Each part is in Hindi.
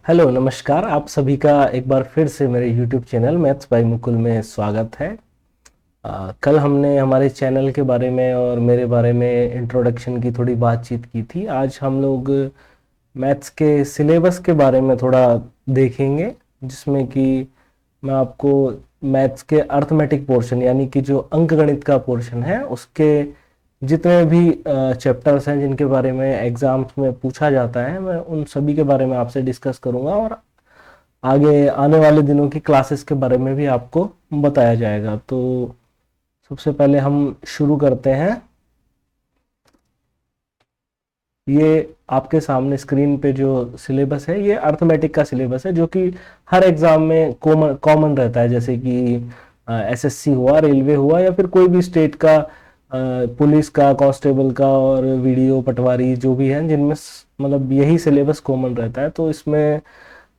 हेलो नमस्कार। आप सभी का एक बार फिर से मेरे YouTube channel maths by Mukul में स्वागत है। कल हमने हमारे चैनल के बारे में और मेरे बारे में इंट्रोडक्शन की थोड़ी बातचीत की थी। आज हम लोग मैथ्स के सिलेबस के बारे में थोड़ा देखेंगे, जिसमें कि मैं आपको मैथ्स के अर्थमेटिक पोर्शन यानी कि जो अंकगणित का पोर्शन है उसके जितने भी चैप्टर्स हैं जिनके बारे में एग्जाम्स में पूछा जाता है, मैं उन सभी के बारे में आपसे डिस्कस करूंगा और आगे आने वाले दिनों की क्लासेस के बारे में भी आपको बताया जाएगा। तो सबसे पहले हम शुरू करते हैं। ये आपके सामने स्क्रीन पे जो सिलेबस है ये अर्थमेटिक का सिलेबस है, जो कि हर एग्जाम में कॉमन कॉमन रहता है। जैसे कि एसएससी हुआ, रेलवे हुआ, या फिर कोई भी स्टेट का पुलिस का, कांस्टेबल का और वीडियो पटवारी जो भी हैं, जिनमें मतलब यही सिलेबस कॉमन रहता है। तो इसमें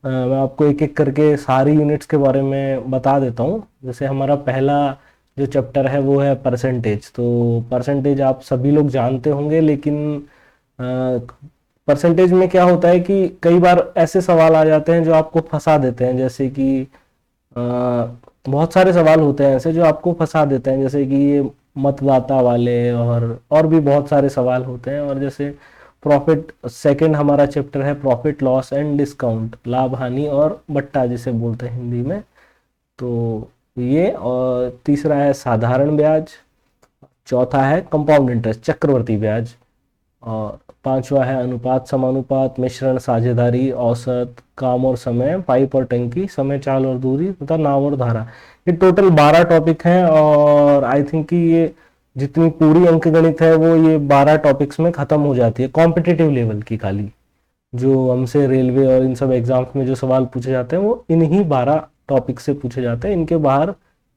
मैं आपको एक एक करके सारी यूनिट्स के बारे में बता देता हूँ। जैसे हमारा पहला जो चैप्टर है वो है परसेंटेज। तो परसेंटेज आप सभी लोग जानते होंगे, लेकिन परसेंटेज में क्या होता है कि कई बार ऐसे सवाल आ जाते हैं जो आपको फंसा देते हैं। जैसे कि अ, बहुत सारे सवाल होते हैं ऐसे जो आपको फंसा देते हैं, जैसे कि ये मतदाता वाले और भी बहुत सारे सवाल होते हैं। और जैसे प्रॉफिट, सेकंड हमारा चैप्टर है प्रॉफिट लॉस एंड डिस्काउंट, लाभ हानि और बट्टा जिसे बोलते हैं हिंदी में। तो ये, और तीसरा है साधारण ब्याज, चौथा है कंपाउंड इंटरेस्ट चक्रवर्ती ब्याज, और पांचवा है अनुपात समानुपात मिश्रण साझेदारी औसत काम और समय पाइप और टंकी समय चाल और दूरी तथा नाव और धारा। ये टोटल 12 टॉपिक हैं और आई थिंक कि ये जितनी पूरी अंकगणित है वो ये 12 टॉपिक्स में खत्म हो जाती है, कॉम्पिटिटिव लेवल की। खाली जो हमसे रेलवे और इन सब एग्जाम्स में जो सवाल पूछे जाते हैं वो इन्हीं 12 टॉपिक से पूछे जाते हैं, इनके बाहर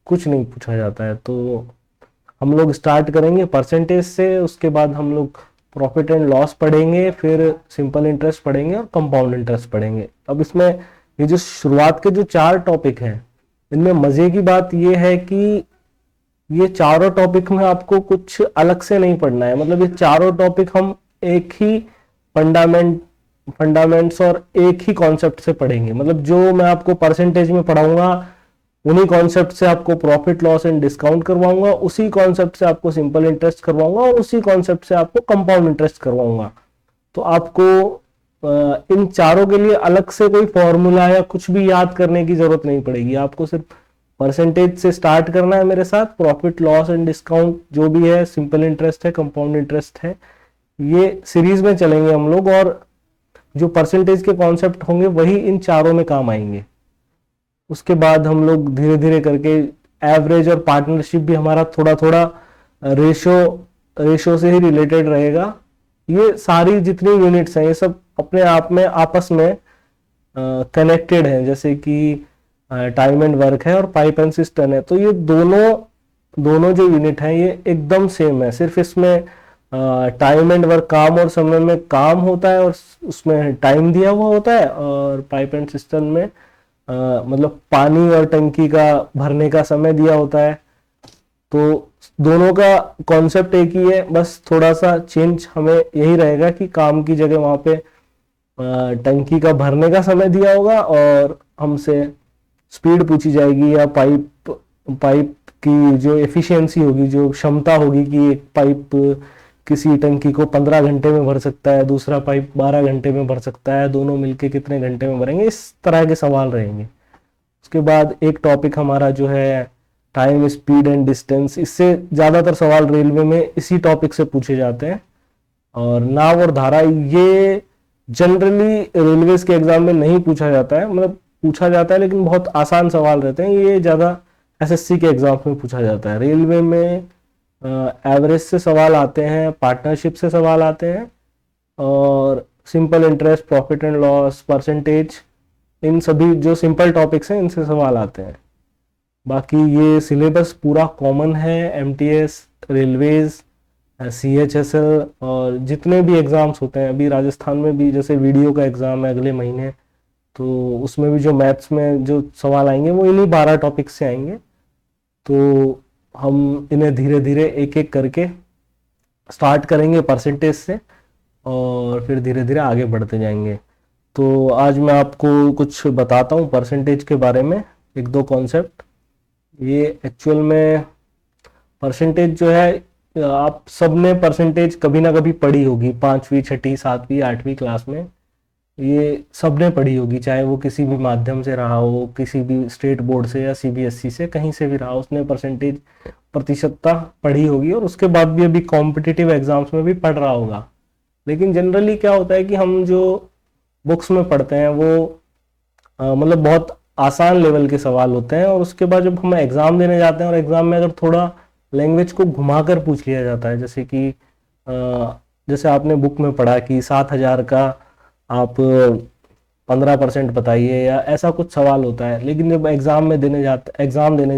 कुछ नहीं पूछा जाता है। तो हम लोग स्टार्ट करेंगे परसेंटेज से, उसके बाद हम लोग प्रॉफिट एंड लॉस पढ़ेंगे, फिर सिंपल इंटरेस्ट पढ़ेंगे और कंपाउंड इंटरेस्ट पढ़ेंगे। अब इसमें ये जो शुरुआत के जो 4 टॉपिक हैं, इनमें मजे की बात ये है कि ये चारों टॉपिक में आपको कुछ अलग से नहीं पढ़ना है। मतलब ये चारों टॉपिक हम एक ही फंडामेंट्स और एक ही कॉन्सेप्ट से पढ़ेंगे। मतलब जो मैं आपको परसेंटेज में पढ़ाऊंगा उन्हीं कॉन्सेप्ट से आपको प्रॉफिट लॉस एंड डिस्काउंट करवाऊंगा, उसी कॉन्सेप्ट से आपको सिंपल इंटरेस्ट करवाऊंगा और उसी कॉन्सेप्ट से आपको कंपाउंड इंटरेस्ट करवाऊंगा। तो आपको इन चारों के लिए अलग से कोई फॉर्मूला या कुछ भी याद करने की जरूरत नहीं पड़ेगी। आपको सिर्फ परसेंटेज से स्टार्ट करना है मेरे साथ। प्रॉफिट लॉस एंड डिस्काउंट जो भी है, सिंपल इंटरेस्ट है, कंपाउंड इंटरेस्ट है, ये सीरीज में चलेंगे हम लोग। और जो परसेंटेज के कॉन्सेप्ट होंगे वही इन चारों में काम आएंगे। उसके बाद हम लोग धीरे धीरे करके एवरेज और पार्टनरशिप भी हमारा थोड़ा थोड़ा रेशो रेशो से ही रिलेटेड रहेगा। ये सारी जितनी यूनिट्स हैं ये सब अपने आप में आपस में कनेक्टेड हैं। जैसे कि टाइम एंड वर्क है और पाइप एंड सिस्टम है, तो ये दोनों दोनों जो यूनिट हैं ये एकदम सेम है। सिर्फ इसमें टाइम एंड वर्क, काम और समय में काम होता है और उसमें टाइम दिया हुआ होता है, और पाइप एंड सिस्टम में मतलब पानी और टंकी का भरने का समय दिया होता है। तो दोनों का कॉन्सेप्ट एक ही है, बस थोड़ा सा चेंज हमें यही रहेगा कि काम की जगह वहां पे टंकी का भरने का समय दिया होगा और हमसे स्पीड पूछी जाएगी, या पाइप पाइप की जो एफिशिएंसी होगी, जो क्षमता होगी कि एक पाइप किसी टंकी को 15 घंटे में भर सकता है, दूसरा पाइप 12 घंटे में भर सकता है, दोनों मिलके कितने घंटे में भरेंगे, इस तरह के सवाल रहेंगे। उसके बाद एक टॉपिक हमारा जो है टाइम स्पीड एंड डिस्टेंस, इससे ज़्यादातर सवाल रेलवे में इसी टॉपिक से पूछे जाते हैं। और नाव और धारा ये जनरली रेलवेज के एग्जाम में नहीं पूछा जाता है, मतलब पूछा जाता है लेकिन बहुत आसान सवाल रहते हैं। ये ज़्यादा एसएससी के एग्जाम में पूछा जाता है। रेलवे में एवरेज से सवाल आते हैं, पार्टनरशिप से सवाल आते हैं, और simple interest, profit and loss, percentage, इन सभी जो सिंपल टॉपिक्स हैं इनसे सवाल आते हैं। बाकी ये सिलेबस पूरा कॉमन है एमटीएस, रेलवेज, सीएचएसएल और जितने भी एग्जाम्स होते हैं। अभी राजस्थान में भी जैसे वीडियो का एग्जाम है अगले महीने, तो उसमें भी जो मैथ्स में जो सवाल आएंगे वो इन्हीं 12 टॉपिक से आएंगे। तो हम इन्हें धीरे धीरे एक एक करके स्टार्ट करेंगे परसेंटेज से और फिर धीरे धीरे आगे बढ़ते जाएंगे। तो आज मैं आपको कुछ बताता हूँ परसेंटेज के बारे में, एक दो कॉन्सेप्ट। ये एक्चुअल में परसेंटेज जो है, आप सबने परसेंटेज कभी ना कभी पढ़ी होगी, 5वीं 6ठी 7वीं 8वीं क्लास में ये सबने पढ़ी होगी, चाहे वो किसी भी माध्यम से रहा हो, किसी भी स्टेट बोर्ड से या सीबीएसई से, कहीं से भी रहा, उसने परसेंटेज प्रतिशतता पढ़ी होगी और उसके बाद भी अभी कॉम्पिटिटिव एग्जाम्स में भी पढ़ रहा होगा। लेकिन जनरली क्या होता है कि हम जो बुक्स में पढ़ते हैं वो मतलब बहुत आसान लेवल के सवाल होते हैं, और उसके बाद जब हम एग्ज़ाम देने जाते हैं और एग्ज़ाम में अगर थोड़ा लैंग्वेज को घुमाकर पूछ लिया जाता है, जैसे कि जैसे आपने बुक में पढ़ा कि 7,000 का आप 15% बताइए, या ऐसा कुछ सवाल होता है। लेकिन जब एग्ज़ाम देने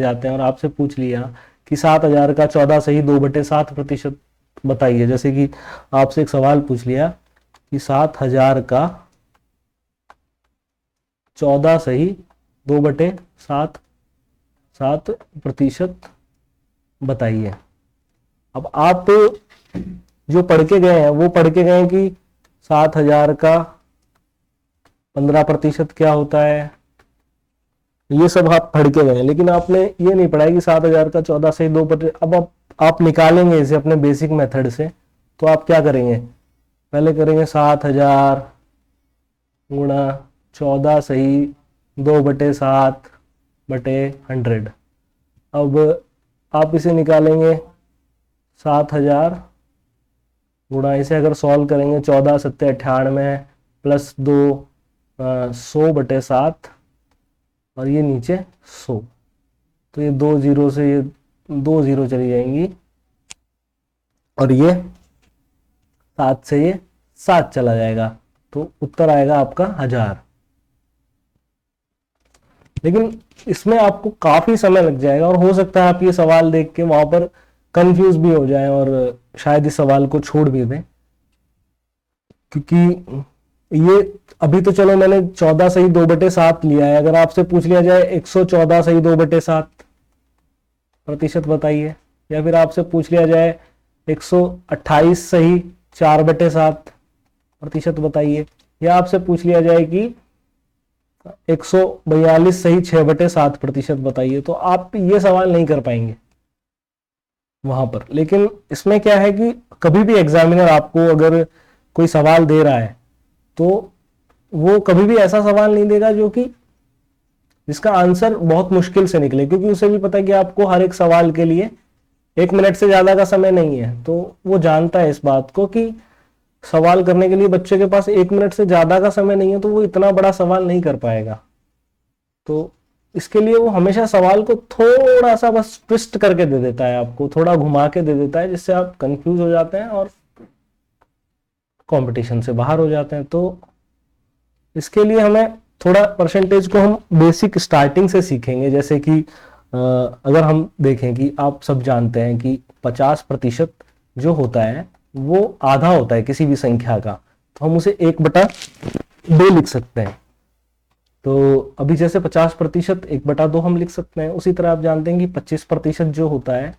जाते हैं और आपसे पूछ लिया कि 7,000 का 14 सही 2/7% बताइए, जैसे कि आपसे एक सवाल पूछ लिया कि 7,000 का 14 सही 2/7% बताइए। अब आप जो पढ़ के गए हैं वो पढ़ के गए कि 7,000 का 15% क्या होता है, ये सब आप पढ़ के गए, लेकिन आपने ये नहीं पढ़ा कि 7,000 का 14 सही 2/। अब आप निकालेंगे इसे अपने बेसिक मेथड से, तो आप क्या करेंगे, पहले करेंगे 7,000 गुणा 14 सही 2/7/100। अब आप इसे निकालेंगे 7,000 गुणा, इसे अगर सॉल्व करेंगे 14 7 98 प्लस 2 100/7 और ये नीचे 100, तो ये 2 जीरो से ये 2 जीरो चली जाएंगी और ये 7 से ये 7 चला जाएगा, तो उत्तर आएगा आपका 1000। लेकिन इसमें आपको काफी समय लग जाएगा और हो सकता है आप ये सवाल देख के वहां पर कंफ्यूज भी हो जाएं और शायद इस सवाल को छोड़ भी दें, क्योंकि ये अभी तो चलो मैंने 14 सही 2/7 लिया है। अगर आपसे पूछ लिया जाए 114 सही 2/7% बताइए, या फिर आपसे पूछ लिया जाए 128 सही 4/7% बताइए, या आपसे पूछ लिया जाए कि 142 सही 6/7% बताइए, तो आप ये सवाल नहीं कर पाएंगे वहां पर। लेकिन इसमें क्या है कि कभी भी एग्जामिनर आपको अगर कोई सवाल दे रहा है तो वो कभी भी ऐसा सवाल नहीं देगा जो कि जिसका आंसर बहुत मुश्किल से निकले, क्योंकि उसे भी पता है कि आपको हर एक सवाल के लिए 1 मिनट से ज्यादा का समय नहीं है। तो वो जानता है इस बात को कि सवाल करने के लिए बच्चे के पास 1 मिनट से ज्यादा का समय नहीं है, तो वो इतना बड़ा सवाल नहीं कर पाएगा। तो इसके लिए वो हमेशा सवाल को थोड़ा सा बस ट्विस्ट करके दे देता है, आपको थोड़ा घुमा के दे देता है, जिससे आप कंफ्यूज हो जाते हैं और कंपटीशन से बाहर हो जाते हैं। तो इसके लिए हमें थोड़ा परसेंटेज को हम बेसिक स्टार्टिंग से सीखेंगे। जैसे कि अगर हम देखें कि आप सब जानते हैं कि 50% जो होता है वो आधा होता है किसी भी संख्या का, तो हम उसे 1/2 लिख सकते हैं। तो अभी जैसे 50% 1/2 हम लिख सकते हैं, उसी तरह आप जानते हैं कि 25% जो होता है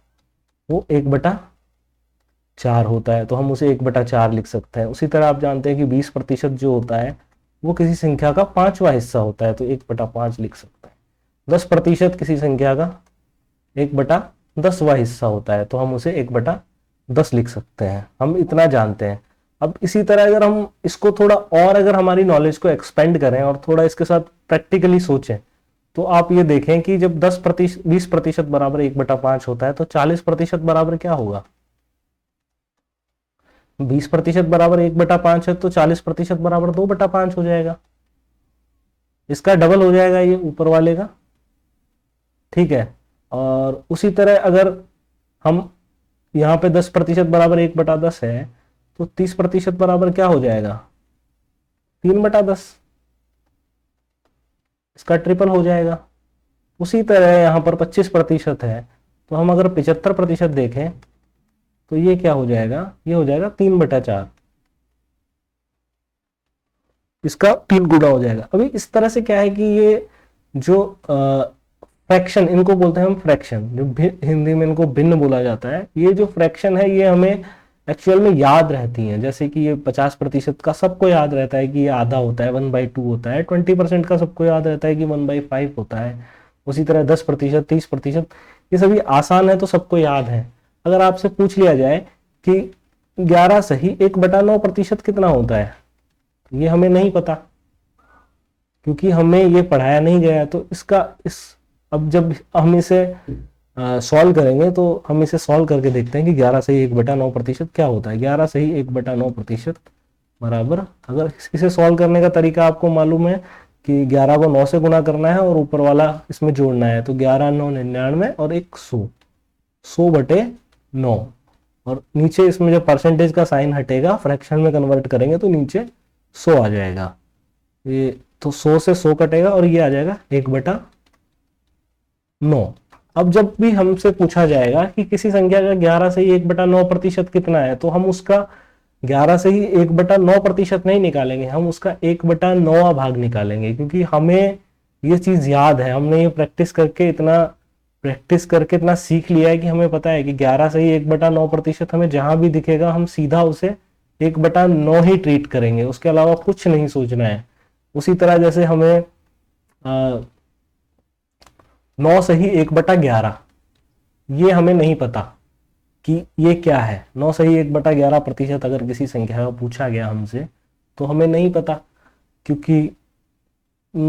वो 1/4 होता है, तो हम उसे 1/4 लिख सकते हैं। उसी तरह आप जानते हैं कि 20% जो होता है वो किसी संख्या का 5वां हिस्सा होता है, तो 1/5 लिख सकते हैं। 10% किसी संख्या का 1/10वां हिस्सा होता है, तो हम उसे 1/10 लिख सकते हैं। हम इतना जानते हैं। अब इसी तरह अगर हम इसको थोड़ा और अगर हमारी नॉलेज को एक्सपेंड करें और थोड़ा इसके साथ प्रैक्टिकली सोचें, तो आप ये देखें कि जब 20% बराबर 1/5 होता है, तो 40% बराबर क्या होगा। 20% बराबर 1/5 है, तो 40% बराबर 2/5 हो जाएगा। इसका डबल हो जाएगा ये ऊपर वाले का, ठीक है। और उसी तरह अगर हम यहाँ पे 10% बराबर 1/10 है, तो 30% बराबर क्या हो जाएगा, 3/10। इसका ट्रिपल हो जाएगा। उसी तरह यहाँ पर 25% है, तो हम अगर 75% देखें तो ये क्या हो जाएगा, ये हो जाएगा 3/4। इसका 3 गुना हो जाएगा। अभी इस तरह से क्या है कि ये जो फ्रैक्शन, इनको बोलते हैं हम फ्रैक्शन, जो हिंदी में इनको भिन्न बोला जाता है। ये जो फ्रैक्शन है ये हमें एक्चुअल में याद रहती हैं। जैसे कि ये 50% का सबको याद रहता है कि ये आधा होता है, 1/2 होता है। 20% का सबको याद रहता है कि 1/5 होता है। उसी तरह 10%, 30%, ये सभी आसान है तो सबको याद है। अगर आपसे पूछ लिया जाए कि 11 सही 1/9% कितना होता है, ये हमें नहीं पता क्योंकि हमें ये पढ़ाया नहीं गया है। तो इसका इस अब जब हम इसे सॉल्व करेंगे तो हम इसे सॉल्व करके देखते हैं कि 11 सही 1/9% क्या होता है। 11 सही 1/9% बराबर, अगर इसे सॉल्व करने का तरीका आपको मालूम है कि 11 को 9 से गुना करना है और ऊपर वाला इसमें जोड़ना है, तो 11 9 99 और 100, 100/9, और नीचे इसमें जो परसेंटेज का साइन हटेगा फ्रैक्शन में कन्वर्ट करेंगे तो नीचे 100 आ जाएगा। ये तो 100 से 100 कटेगा और ये आ जाएगा 1/9। अब जब भी हमसे पूछा जाएगा कि किसी संख्या का 11 से ही 1/9% कितना है, तो हम उसका 11 से ही 1/9% नहीं निकालेंगे, हम उसका 1/9 भाग निकालेंगे, क्योंकि हमें ये चीज याद है। हमने ये प्रैक्टिस करके इतना सीख लिया है कि हमें पता है कि 11 से ही 1/9% हमें जहां भी दिखेगा हम सीधा उसे 1/9 ही ट्रीट करेंगे, उसके अलावा कुछ नहीं सोचना है। उसी तरह जैसे हमें 9 सही 1/11, ये हमें नहीं पता कि ये क्या है। 9 सही 1/11% अगर किसी संख्या का पूछा गया हमसे तो हमें नहीं पता, क्योंकि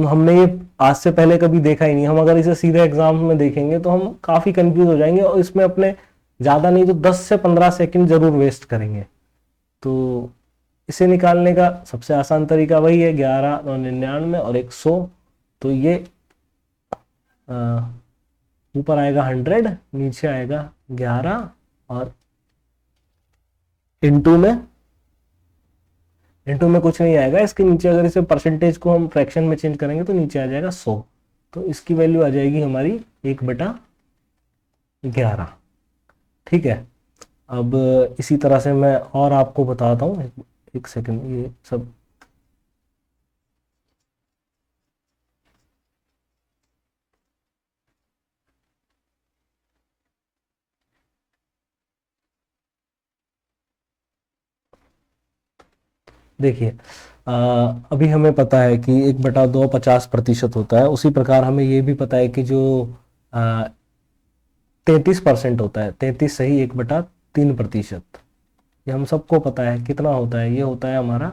हमने ये आज से पहले कभी देखा ही नहीं। हम अगर इसे सीधे एग्जाम में देखेंगे तो हम काफी कंफ्यूज हो जाएंगे और इसमें अपने ज्यादा नहीं तो 10 से 15 सेकंड जरूर वेस्ट करेंगे। तो इसे निकालने का सबसे आसान तरीका वही है, 11 9 99 और 100। तो ये ऊपर आएगा 100, नीचे आएगा 11, और इनटू में कुछ नहीं आएगा इसके नीचे। अगर इसे परसेंटेज को हम फ्रैक्शन में चेंज करेंगे तो नीचे आ जाएगा 100, तो इसकी वैल्यू आ जाएगी हमारी 1/11। ठीक है। अब इसी तरह से मैं और आपको बताता हूँ, एक सेकंड, ये सब देखिए। अभी हमें पता है कि 1/2 50% होता है। उसी प्रकार हमें ये भी पता है कि जो 33% होता है, 33 सही 1/3%, ये हम सबको पता है कितना होता है। ये होता है हमारा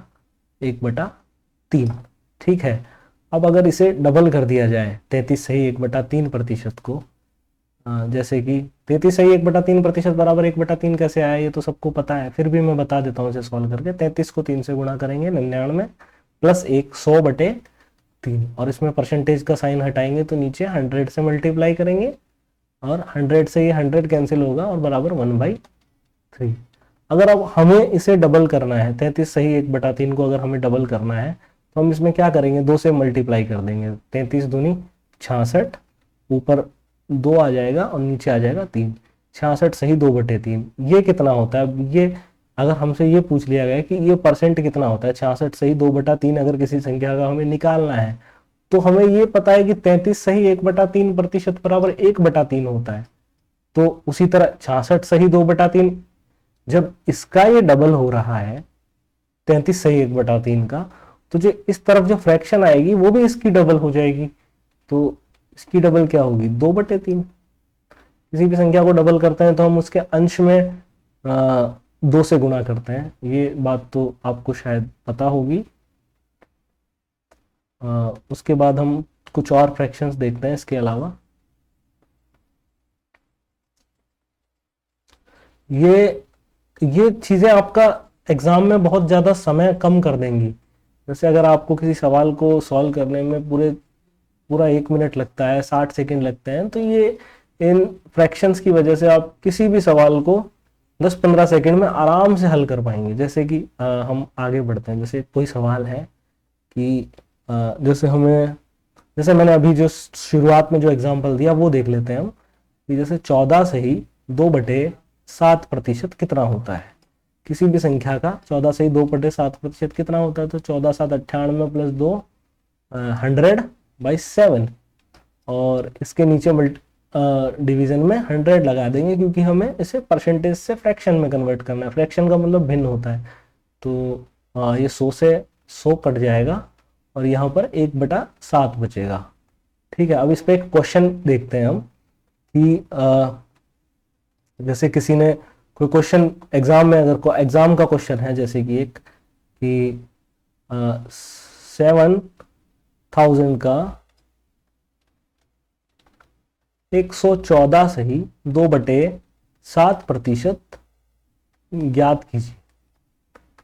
1/3। ठीक है। अब अगर इसे डबल कर दिया जाए 33 सही 1/3% को, जैसे कि 33 सही 1/3% बराबर 1/3 कैसे आया, ये तो सबको पता है, फिर भी मैं बता देता हूँ इसे सॉल्व करके। 33 को 3 से गुणा करेंगे 99 प्लस 1 100/3, और इसमें परसेंटेज का साइन हटाएंगे तो नीचे 100 से मल्टीप्लाई करेंगे, और 100 से ये 100 कैंसिल होगा और बराबर 1/3। अगर अब हमें इसे डबल करना है, 33 सही 1/3 को अगर हमें डबल करना है तो हम इसमें क्या करेंगे, 2 से मल्टीप्लाई कर देंगे। 33 दूनी 66, ऊपर 2 आ जाएगा और नीचे आ जाएगा 3। 66 सही 2/3, ये कितना होता है। ये अगर हमसे ये पूछ लिया गया कि ये परसेंट कितना होता है, 66 सही 2/3 अगर किसी संख्या का हमें निकालना है, तो हमें ये पता है कि 33 सही 1/3% बराबर 1/3 होता है। तो उसी तरह 66 सही 2/3, जब इसका ये डबल हो रहा है 33 सही 1/3 का, तो जो इस तरफ जो फ्रैक्शन आएगी वो भी इसकी डबल हो जाएगी। तो इसकी डबल क्या होगी, 2/3। किसी भी संख्या को डबल करते हैं तो हम उसके अंश में 2 से गुणा करते हैं। ये बात तो आपको शायद पता होगी। उसके बाद हम कुछ और फ्रैक्शंस देखते हैं इसके अलावा। ये चीजें आपका एग्जाम में बहुत ज्यादा समय कम कर देंगी। जैसे अगर आपको किसी सवाल को सॉल्व करने में पूरा 1 मिनट लगता है, 60 सेकंड लगते हैं, तो ये इन फ्रैक्शंस की वजह से आप किसी भी सवाल को 10-15 सेकंड में आराम से हल कर पाएंगे। जैसे कि हम आगे बढ़ते हैं। जैसे कोई सवाल है कि जैसे मैंने अभी जो शुरुआत में जो एग्जांपल दिया वो देख लेते हैं हम, कि जैसे 14 सही 2/7% कितना होता है। किसी भी संख्या का 14 सही 2/7% कितना होता है, तो 14 7 98 प्लस 2 100/7, और इसके नीचे डिवीजन में 100 लगा देंगे, क्योंकि हमें इसे परसेंटेज से फ्रैक्शन में कन्वर्ट करना है। फ्रैक्शन का मतलब भिन्न होता है। तो ये 100 से 100 कट जाएगा और यहाँ पर 1/7 बचेगा। ठीक है, अब इस पे एक क्वेश्चन देखते हैं हम कि जैसे किसी ने कोई क्वेश्चन एग्जाम में, अगर कोई एग्जाम का क्वेश्चन है, जैसे कि एक कि 7,000 का 114 से ही 2/7% ज्ञात कीजिए।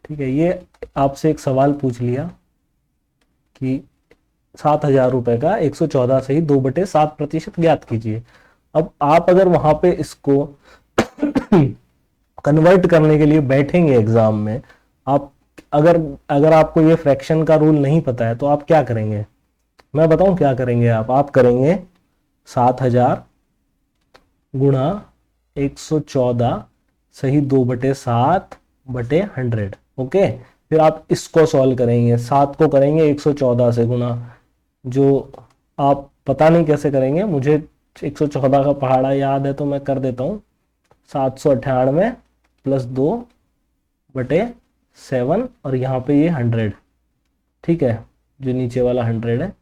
ठीक है, ये आपसे एक सवाल पूछ लिया कि 7,000 रुपए का 114 से ही 2/7% ज्ञात कीजिए। अब आप अगर वहां पे इसको कन्वर्ट करने के लिए बैठेंगे एग्जाम में, आप अगर आपको ये फ्रैक्शन का रूल नहीं पता है तो आप क्या करेंगे, मैं बताऊं क्या करेंगे आप करेंगे 7,000 गुणा 114 सही 2/7/100। ओके, फिर आप इसको सॉल्व करेंगे, 7 को करेंगे 114 से गुणा, जो आप पता नहीं कैसे करेंगे, मुझे 114 का पहाड़ा याद है तो मैं कर देता हूँ। 798 + 2/7 और यहाँ पे ये 100। ठीक है, जो नीचे वाला 100 है।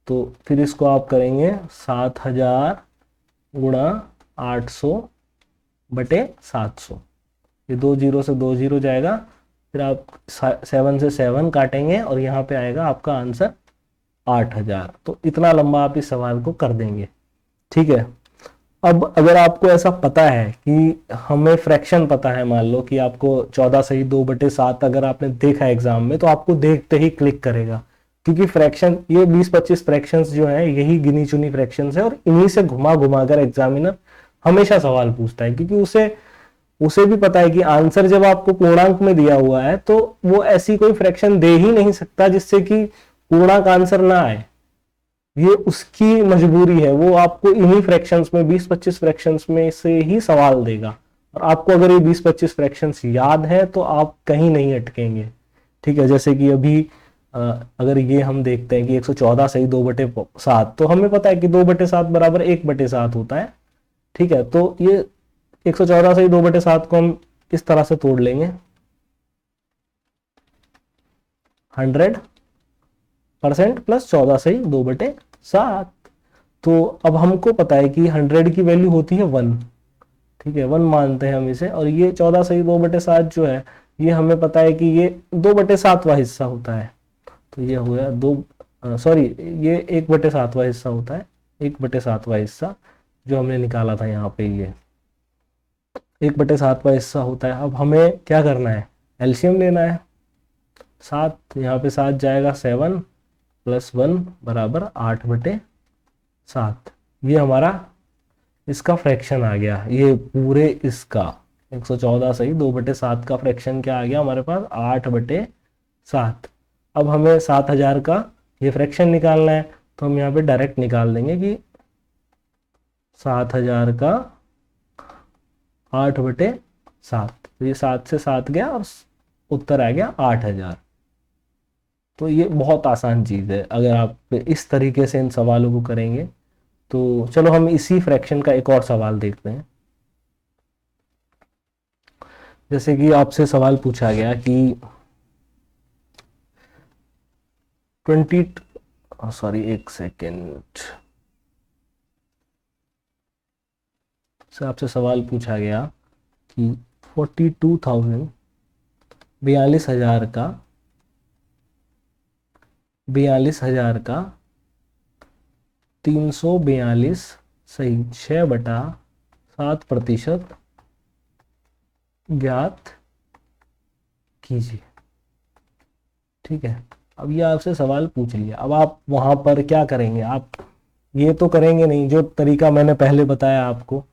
तो फिर इसको आप करेंगे 7,000 गुणा 800/700। ये 2 0 से 2 0 जाएगा, फिर आप 7 से 7 काटेंगे और यहाँ पे आएगा आपका आंसर 8,000। तो इतना लंबा आप इस सवाल को कर देंगे। ठीक है, अब अगर आपको ऐसा पता है कि हमें फ्रैक्शन पता है, मान लो कि आपको 14 सही 2/7 अगर आपने देखा एग्जाम में, तो आपको देखते ही क्लिक करेगा, क्योंकि फ्रैक्शन ये 20-25 फ्रैक्शंस जो हैं यही गिनी चुनी फ्रैक्शंस है, और इन्हीं से घुमा घुमा कर एग्जामिनर हमेशा सवाल पूछता है, क्योंकि उसे भी पता है कि आंसर जब आपको पूर्णांक में दिया हुआ है तो वो ऐसी कोई फ्रैक्शन दे ही नहीं सकता जिससे कि पूर्णांक आंसर ना आए। ये उसकी मजबूरी है, वो आपको इन्हीं फ्रैक्शंस में 20-25 फ्रैक्शंस में से ही सवाल देगा, और आपको अगर ये 20-25 फ्रैक्शंस याद है तो आप कहीं नहीं अटकेंगे। ठीक है, जैसे कि अभी अगर ये हम देखते हैं कि 114 सही 2/7, तो हमें पता है कि 2/7 बराबर 1/7 होता है। ठीक है, तो ये 114 सही 2/7 को हम इस तरह से तोड़ लेंगे, 100% + 14 सही 2/7। तो अब हमको पता है कि 100 की वैल्यू होती है 1। ठीक है, 1 मानते हैं हम इसे, और ये 14 सही 2/7 जो है ये हमें पता है कि ये 2/7वां हिस्सा होता है। तो ये हो गया ये 1/7वां हिस्सा होता है, 1/7वां हिस्सा जो हमने निकाला था यहाँ पे, ये 1/7वां हिस्सा होता है। अब हमें क्या करना है, एलसीएम लेना है। 7 यहाँ पे 7 जाएगा, 7 + 1 = 8/7। ये हमारा इसका फ्रैक्शन आ गया, ये पूरे इसका 114 सही 2/7 का फ्रैक्शन क्या आ गया हमारे पास, 8/7। अब हमें 7,000 का ये फ्रैक्शन निकालना है, तो हम यहाँ पे डायरेक्ट निकाल देंगे कि 7,000 का 8/7। तो ये 7 से 7 गया और उत्तर आ गया 8,000। तो ये बहुत आसान चीज़ है, अगर आप इस तरीके से इन सवालों को करेंगे। तो चलो हम इसी फ्रैक्शन का एक और सवाल देखते हैं। जैसे कि आपसे सवाल पूछा गया कि एक सेकेंड से आपसे सवाल पूछा गया कि 42,000 42,000 का 342 सही 6/7% ज्ञात कीजिए। ठीक है, अब ये आपसे सवाल पूछ लिया, अब आप वहां पर क्या करेंगे, आप ये तो करेंगे नहीं जो तरीका मैंने पहले बताया आपको।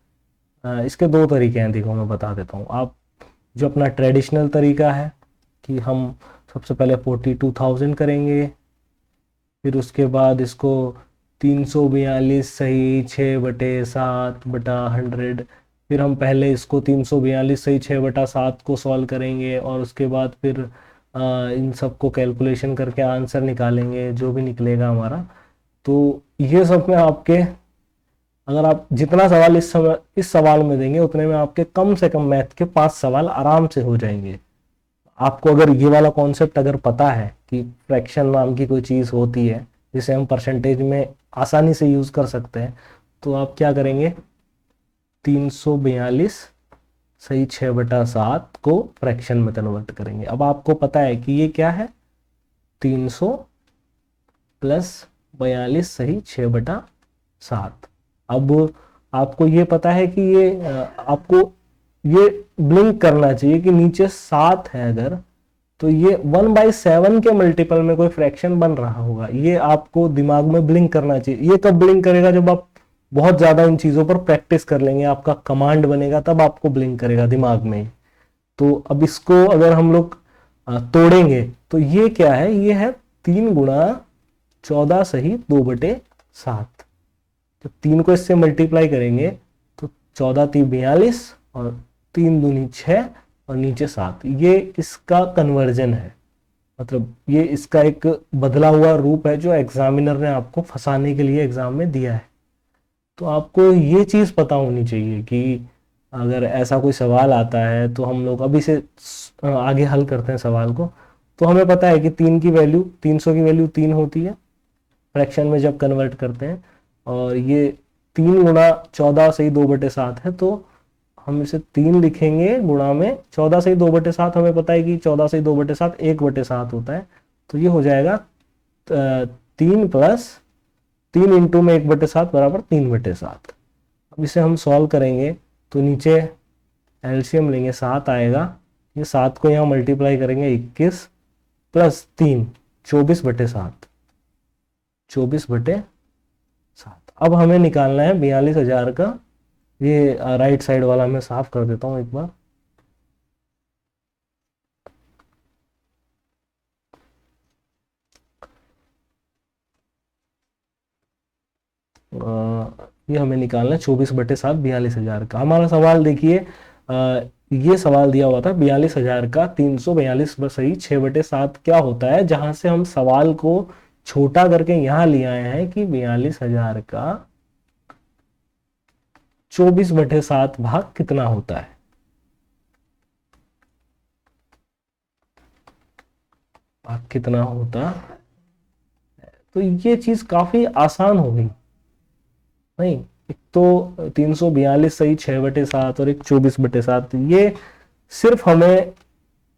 इसके 2 तरीके हैं, देखो मैं बता देता हूँ। आप जो अपना ट्रेडिशनल तरीका है कि हम सबसे पहले 42,000 करेंगे, फिर उसके बाद इसको 342 सही 6/7/100, फिर हम पहले इसको 342 सही 6/7 को सॉल्व करेंगे, और उसके बाद फिर इन सबको कैलकुलेशन करके आंसर निकालेंगे, जो भी निकलेगा हमारा। तो ये सब में आपके अगर आप जितना सवाल इस सवाल में देंगे उतने में आपके कम से कम मैथ के 5 सवाल आराम से हो जाएंगे। आपको अगर ये वाला कॉन्सेप्ट अगर पता है कि फ्रैक्शन नाम की कोई चीज़ होती है जिसे हम परसेंटेज में आसानी से यूज़ कर सकते हैं, तो आप क्या करेंगे, 342 सही 6/7 को फ्रैक्शन में कन्वर्ट करेंगे। अब आपको पता है कि ये क्या है, 300 प्लस 42 सही 6/7। अब आपको ये पता है कि ये आपको ये ब्लिंक करना चाहिए कि नीचे 7 है अगर, तो ये 1/7 के मल्टीपल में कोई फ्रैक्शन बन रहा होगा। ये आपको दिमाग में ब्लिंक करना चाहिए। ये कब ब्लिंक करेगा, जब आप बहुत ज्यादा इन चीजों पर प्रैक्टिस कर लेंगे, आपका कमांड बनेगा, तब आपको ब्लिंक करेगा दिमाग में। तो अब इसको अगर हम लोग तोड़ेंगे तो ये क्या है, ये है 3 गुणा 14 सही 2/7। तो 3 को इससे मल्टीप्लाई करेंगे तो 14 × 3 = 42 और 3 दूनी 6 और नीचे 7। ये इसका कन्वर्जन है, मतलब ये इसका एक बदला हुआ रूप है जो एग्जामिनर ने आपको फंसाने के लिए एग्जाम में दिया है। तो आपको ये चीज़ पता होनी चाहिए कि अगर ऐसा कोई सवाल आता है तो हम लोग अभी से आगे हल करते हैं सवाल को, तो हमें पता है कि 300 की वैल्यू 3 होती है फ्रैक्शन में जब कन्वर्ट करते हैं, और ये 3 गुणा 14 सही 2/7 है, तो हम इसे 3 लिखेंगे गुणा में 14 सही 2/7। हमें पता है कि 14 सही 2/7 1/7 होता है, तो ये हो जाएगा 3 प्लस 3 इंटू में 1/7 बराबर 3/7। अब इसे हम सॉल्व करेंगे तो नीचे एलसीएम लेंगे, 7 आएगा। ये 7 को यहाँ मल्टीप्लाई करेंगे 21 प्लस 3 24/7, 24/7। अब हमें निकालना है 42,000 का। ये राइट साइड वाला मैं साफ कर देता हूँ एक बार। ये हमें निकालना है 24/7 42,000 का। हमारा सवाल देखिए, ये सवाल दिया हुआ था 42,000 का 342 सही 6/7 क्या होता है, जहां से हम सवाल को छोटा करके यहां ले आए हैं कि 42,000 का 24/7 भाग कितना होता है। भाग कितना होता है, तो ये चीज काफी आसान हो गई। नहीं, एक तो 342 सही 6/7 और एक 24/7, ये सिर्फ हमें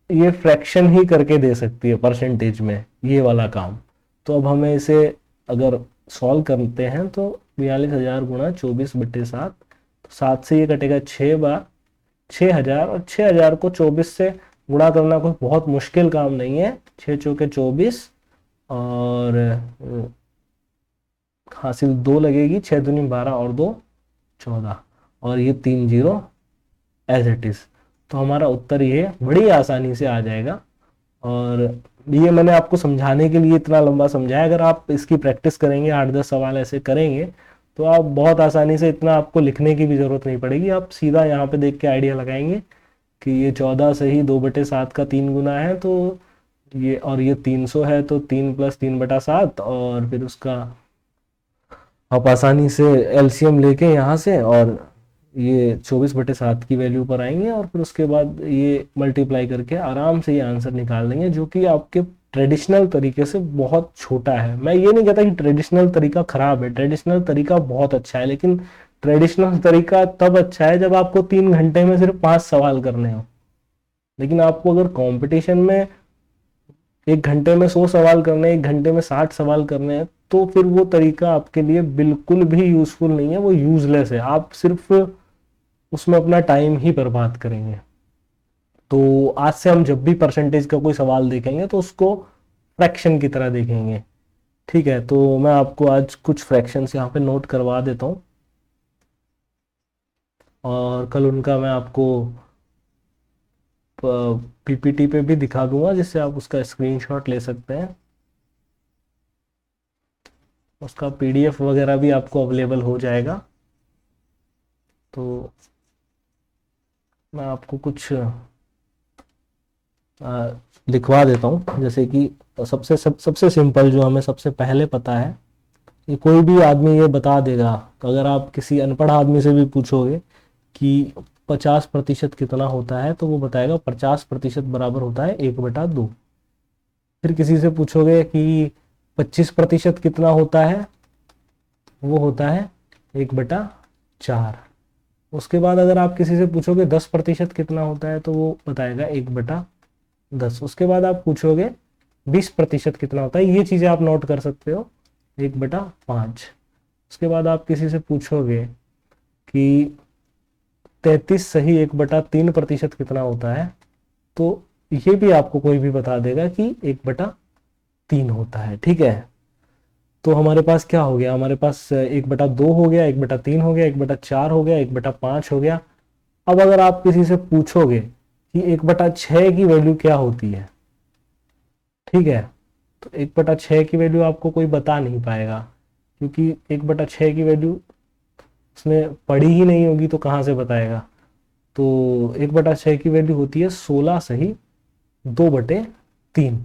ये फ्रैक्शन ही करके दे सकती है परसेंटेज में ये वाला काम। तो अब हमें इसे अगर सॉल्व करते हैं तो 42,000 गुणा 24/7, तो 7 से ये कटेगा 6/6000, और 6,000 को 24 से गुणा करना कोई बहुत मुश्किल काम नहीं है। 6 चौके 24 और हासिल 2 लगेगी, 6 दूनी 12 और 2 14, और ये 3 0 एज इट इज। तो हमारा उत्तर ये बड़ी आसानी से आ जाएगा। और ये मैंने आपको समझाने के लिए इतना लंबा समझाया। अगर आप इसकी प्रैक्टिस करेंगे, 8-10 सवाल ऐसे करेंगे, तो आप बहुत आसानी से, इतना आपको लिखने की भी जरूरत नहीं पड़ेगी। आप सीधा यहाँ पे देख के आइडिया लगाएंगे कि ये 14 सही 2/7 का 3 गुना है, तो ये, और ये 300 है तो 3 प्लस 3/7, और फिर उसका आप आसानी से एलसीएम लेके यहाँ से, और ये 24/7 की वैल्यू पर आएंगे, और फिर उसके बाद ये मल्टीप्लाई करके आराम से ये आंसर निकाल देंगे, जो कि आपके ट्रेडिशनल तरीके से बहुत छोटा है। मैं ये नहीं कहता कि ट्रेडिशनल तरीका खराब है, ट्रेडिशनल तरीका बहुत अच्छा है, लेकिन ट्रेडिशनल तरीका तब अच्छा है जब आपको 3 घंटे में सिर्फ 5 सवाल करने हो। लेकिन आपको अगर कंपटीशन में 1 घंटे में 100 सवाल करने, 1 घंटे में 60 सवाल करने हैं, तो फिर वो तरीका आपके लिए बिल्कुल भी यूजफुल नहीं है, वो यूजलेस है। आप सिर्फ उसमें अपना टाइम ही बर्बाद करेंगे। तो आज से हम जब भी परसेंटेज का कोई सवाल देखेंगे तो उसको फ्रैक्शन की तरह देखेंगे। ठीक है, तो मैं आपको आज कुछ फ्रैक्शंस यहाँ पे नोट करवा देता हूँ, और कल उनका मैं आपको पीपीटी पे भी दिखा दूंगा, जिससे आप उसका स्क्रीनशॉट ले सकते हैं। उसका पीडीएफ वगैरह भी आपको अवेलेबल हो जाएगा। तो मैं आपको कुछ लिखवा देता हूँ, जैसे कि सबसे सिंपल जो हमें सबसे पहले पता है ये कोई भी आदमी ये बता देगा। अगर आप किसी अनपढ़ आदमी से भी पूछोगे कि 50% कितना होता है, तो वो बताएगा 50% बराबर होता है 1/2। फिर किसी से पूछोगे कि 25% कितना होता है, वो होता है 1/4। उसके बाद अगर आप किसी से पूछोगे 10% कितना होता है, तो वो बताएगा 1/10। उसके बाद आप पूछोगे 20% कितना होता है, ये चीज़ें आप नोट कर सकते हो, 1/5। उसके बाद आप किसी से पूछोगे कि 33 सही 1/3% कितना होता है, तो ये भी आपको कोई भी बता देगा कि 1/3 होता है। ठीक है, तो हमारे पास क्या हो गया, हमारे पास 1/2 हो गया, 1/3 हो गया, 1/4 हो गया, 1/5 हो गया। अब अगर आप किसी से पूछोगे कि 1/6 की वैल्यू क्या होती है, ठीक है, तो 1/6 की वैल्यू आपको कोई बता नहीं पाएगा, क्योंकि 1/6 की वैल्यू उसने पढ़ी ही नहीं होगी, तो कहाँ से बताएगा। तो 1/6 की वैल्यू होती है 16 सही 2/3।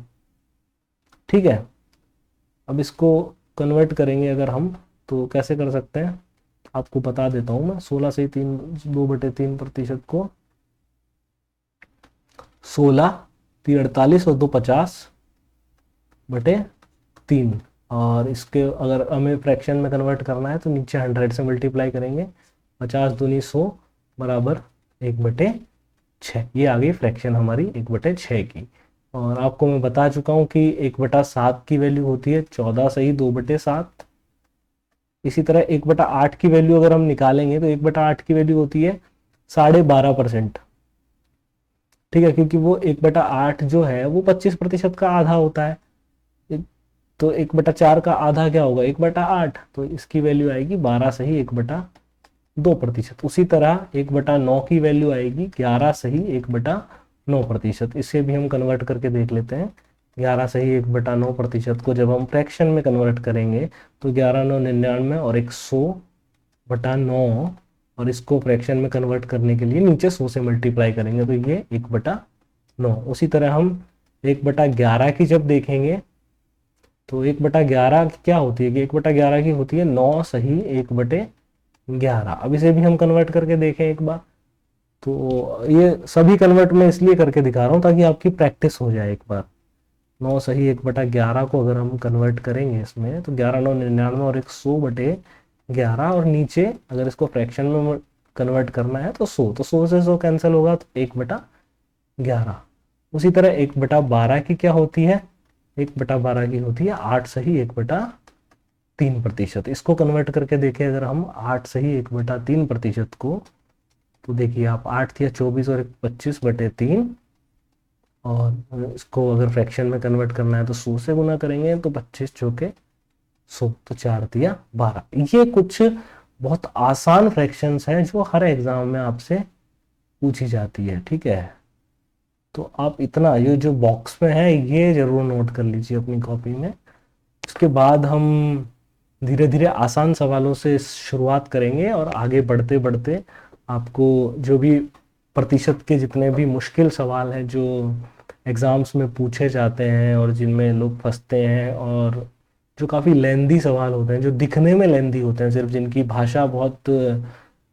ठीक है, अब इसको कन्वर्ट करेंगे अगर हम, तो कैसे कर सकते हैं आपको बता देता हूं मैं। 16 से 2/3% को 16, 3 48 और 2 50/3। और इसके अगर हमें फ्रैक्शन में कन्वर्ट करना है तो नीचे 100 से मल्टीप्लाई करेंगे, 50 दूनी 100 बराबर 1/6। ये आ गई फ्रैक्शन हमारी 1/6 की। और आपको मैं बता चुका हूँ कि 1/7 की वैल्यू होती है 14 सही 2/7। इसी तरह 1/8 की वैल्यू अगर हम निकालेंगे तो 1/8 की वैल्यू होती है 12.5%। ठीक है, क्योंकि वो 1/8 जो है वो 25% का आधा होता है। तो 1/4 का आधा क्या होगा, 1/8, तो इसकी वैल्यू आएगी 12 सही 1/2%। उसी तरह 1/9 की वैल्यू आएगी 11 सही 1/9%। इसे भी हम कन्वर्ट करके देख लेते हैं। 11 सही 1/9% को जब हम फ्रैक्शन में कन्वर्ट करेंगे तो 11 9 99 और 100/9, और इसको फ्रैक्शन में कन्वर्ट करने के लिए नीचे 100 से मल्टीप्लाई करेंगे, तो ये 1/9। उसी तरह हम 1/11 की जब देखेंगे तो 1/11 की क्या होती है कि 1/11 की होती है 9 सही 1/11। अब इसे भी हम कन्वर्ट करके देखें एक बार। तो ये सभी कन्वर्ट में इसलिए करके दिखा रहा हूँ ताकि आपकी प्रैक्टिस हो जाए एक बार। 9 सही 1/11 को अगर हम कन्वर्ट करेंगे इसमें, तो 11 9 99 और 100/11, और नीचे अगर इसको फ्रैक्शन में कन्वर्ट करना है तो 100, तो 100 से 100 कैंसिल होगा, तो 1/11। उसी तरह 1/12 की क्या होती है, 1/12 की होती है 8 सही 1/3%। इसको कन्वर्ट करके देखें अगर हम 8 सही 1/3% को, तो देखिए आप 8 दिया 24 और 25/3, और इसको अगर फ्रैक्शन में कन्वर्ट करना है तो 100 से गुना करेंगे, तो 25 चौके 100, तो 4 दिया 12। ये कुछ बहुत आसान फ्रैक्शंस हैं जो हर एग्जाम में आपसे पूछी जाती है। ठीक है, तो आप इतना ये जो बॉक्स में है ये जरूर नोट कर लीजिए अपनी कॉपी में। उसके बाद हम धीरे धीरे आसान सवालों से शुरुआत करेंगे, और आगे बढ़ते बढ़ते आपको जो भी प्रतिशत के जितने भी मुश्किल सवाल हैं जो एग्ज़ाम्स में पूछे जाते हैं और जिनमें लोग फंसते हैं, और जो काफ़ी लेंदी सवाल होते हैं, जो दिखने में लेंदी होते हैं, सिर्फ जिनकी भाषा बहुत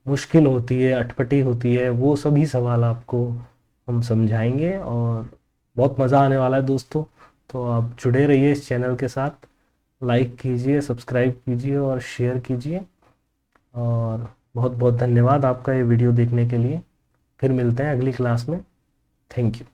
मुश्किल होती है, अटपटी होती है, वो सभी सवाल आपको हम समझाएंगे। और बहुत मज़ा आने वाला है दोस्तों। तो आप जुड़े रहिए इस चैनल के साथ, लाइक कीजिए, सब्सक्राइब कीजिए और शेयर कीजिए। और बहुत बहुत धन्यवाद आपका ये वीडियो देखने के लिए। फिर मिलते हैं अगली क्लास में। Thank you.